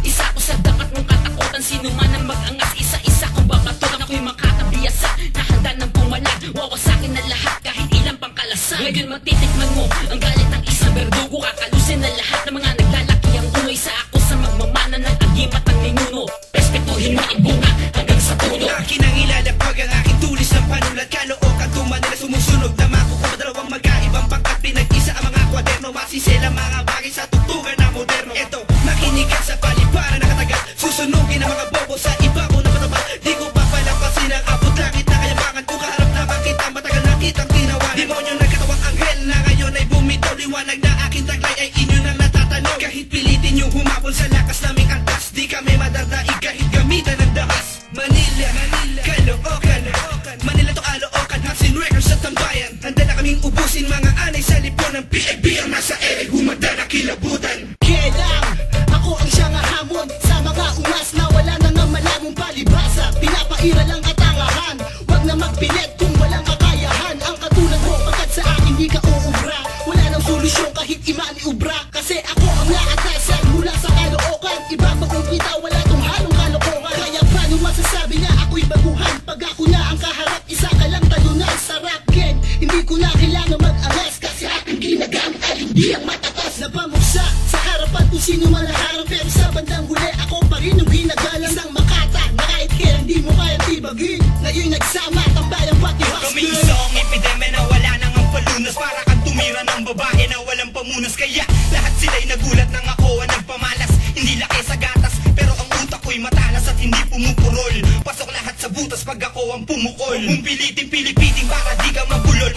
Isa ko sa dapat mong katakutan. Sino man ang mag-angas, isa-isa kung babatukan. Ako'y makakabiyasa, nahanda ng pumalag. Wawasakin na lahat kahit ilang pang kalasan. Ngayon matitikman mo ang galit ng isang berdugo. Kakalusin na lahat ng mga naglalaki ang ungay sa ako sa magmamana ng agimat ng ninuno. Respetuhin mo ibunga hanggang sa puno. Akin ang ilalapag ang aking tulis ng panulat. Kalookan tumanila sumusunog na makukuha dalawang magkaibang pangkat. Pinag-isa ang mga kwaderno, masisela mga bagay sa tuktukan na moderno. Eto, makinig ka sa paliparan na katagal. Susunugin ang mga bobo sa iba ko na pataba. Di ko pa palampasin ang abot langit na kayabangan. Kung kaharap na makita, matagal na kitang tinawanan. Demonyo ng katawang anghel na ngayon ay bumitaw. Liwanag na aking taglay ay inyo nang natatanong. Kahit pilitin yung humabol sa lakas naming antas, di kami madardaig kahit gamitan ng dahas. Manila, Caloocan, Manila to Caloocan, Hapsin Records sa tambayan. Handa na kaming ubusin mga anay sa lipon ng PIB ang nasa ere, humanda na kilabutan. Kailang ako ang siyang hamon sa mga ungas na wala na nga malamong palibasa. Pinapaira lang katangahan, wag na magpilit kung walang kakayahan. Ang katulad mo pagkat sa akin di ka uubra. Wala nang solusyon kahit imani ubra. Kasi ako ang naatasan mula sa Caloocan. Ibabagong kita, wala tong halong kalokohan. Kaya paano masasabi na ako'y baguhan? Pag ako na ang kaharap, isa ka lang talunan sa rap game. Hindi ko na kailangan mag-angas kasi aking ginagamit ay hindi ang matatas. Napamuksa sa harapan kung sino man naharap. Pero sa bandang huli ako pa rin yung ginagalang ng makata. Na kahit kailan di mo kaya tibagin. Ngayon nagsama tambayang pati hustle. Kami isang epideme na wala nang ang palunas. Para kang tumira ng babae na walang pamunas. Kaya lahat sila'y nagulat nang ako ang nagpamalas. Hindi laki sa gatas pero ang utak ko'y matalas at hindi pumukurol. Pasok lahat sa butas pag ako ang pumukol. Kung pilitin pilipiting para di ka mabulol.